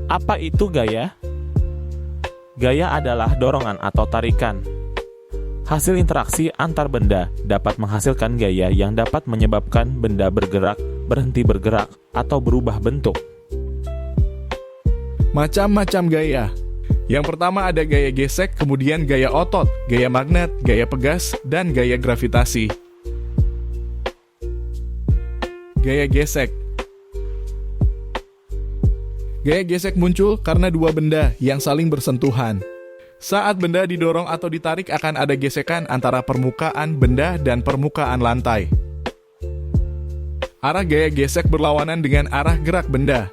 Apa itu gaya? Gaya adalah dorongan atau tarikan. Hasil interaksi antar benda dapat menghasilkan gaya yang dapat menyebabkan benda bergerak, berhenti bergerak, atau berubah bentuk. Macam-macam gaya. Yang pertama ada gaya gesek, kemudian gaya otot, gaya magnet, gaya pegas, dan gaya gravitasi. Gaya gesek. Gaya gesek muncul karena dua benda yang saling bersentuhan. Saat benda didorong atau ditarik akan ada gesekan antara permukaan benda dan permukaan lantai. Arah gaya gesek berlawanan dengan arah gerak benda.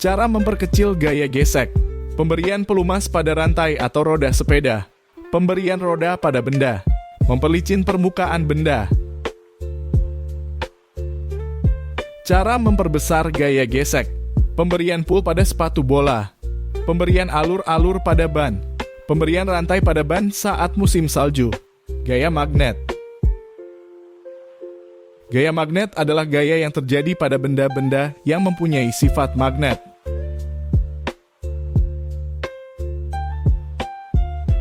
Cara memperkecil gaya gesek. Pemberian pelumas pada rantai atau roda sepeda. Pemberian roda pada benda. Memperlicin permukaan benda. Cara memperbesar gaya gesek. Pemberian pull pada sepatu bola. Pemberian alur-alur pada ban. Pemberian rantai pada ban saat musim salju. Gaya magnet. Gaya magnet adalah gaya yang terjadi pada benda-benda yang mempunyai sifat magnet.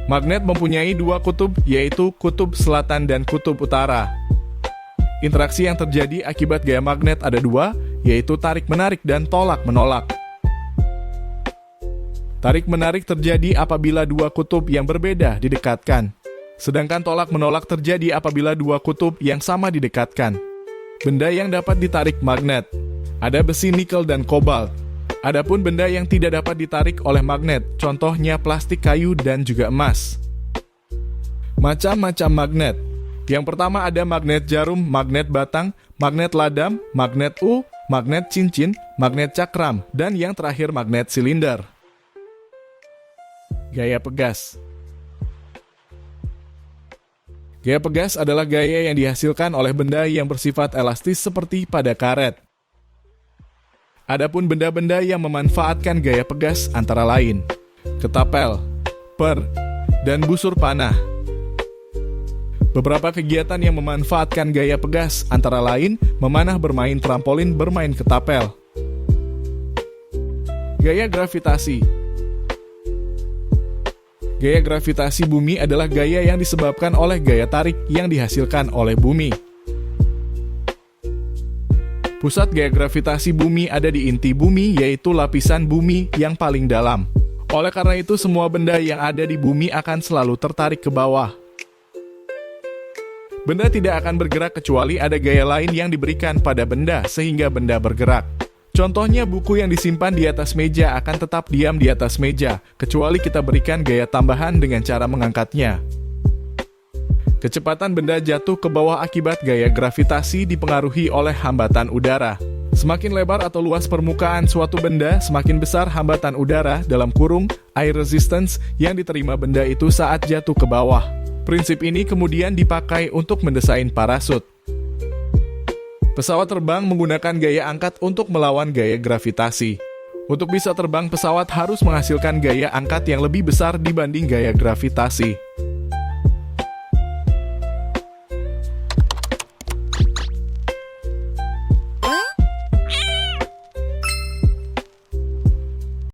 Magnet mempunyai dua kutub, yaitu kutub selatan dan kutub utara. Interaksi yang terjadi akibat gaya magnet ada dua, yaitu tarik-menarik dan tolak-menolak. Tarik-menarik terjadi apabila dua kutub yang berbeda didekatkan. Sedangkan tolak-menolak terjadi apabila dua kutub yang sama didekatkan. Benda yang dapat ditarik magnet. Ada besi, nikel, dan kobalt. Adapun benda yang tidak dapat ditarik oleh magnet, contohnya plastik, kayu, dan juga emas. Macam-macam magnet. Yang pertama ada magnet jarum, magnet batang, magnet ladam, magnet magnet cincin, magnet cakram, dan yang terakhir magnet silinder. Gaya pegas. Gaya pegas adalah gaya yang dihasilkan oleh benda yang bersifat elastis seperti pada karet. Adapun benda-benda yang memanfaatkan gaya pegas antara lain ketapel, per, dan busur panah. Beberapa kegiatan yang memanfaatkan gaya pegas antara lain memanah, bermain trampolin, bermain ketapel. Gaya gravitasi. Gaya gravitasi bumi adalah gaya yang disebabkan oleh gaya tarik yang dihasilkan oleh bumi. Pusat gaya gravitasi bumi ada di inti bumi, yaitu lapisan bumi yang paling dalam. Oleh karena itu, semua benda yang ada di bumi akan selalu tertarik ke bawah. Benda tidak akan bergerak kecuali ada gaya lain yang diberikan pada benda sehingga benda bergerak. Contohnya buku yang disimpan di atas meja akan tetap diam di atas meja, kecuali kita berikan gaya tambahan dengan cara mengangkatnya. Kecepatan benda jatuh ke bawah akibat gaya gravitasi dipengaruhi oleh hambatan udara. Semakin lebar atau luas permukaan suatu benda, semakin besar hambatan udara dalam kurung air resistance yang diterima benda itu saat jatuh ke bawah. Prinsip ini kemudian dipakai untuk mendesain parasut. Pesawat terbang menggunakan gaya angkat untuk melawan gaya gravitasi. Untuk bisa terbang, pesawat harus menghasilkan gaya angkat yang lebih besar dibanding gaya gravitasi.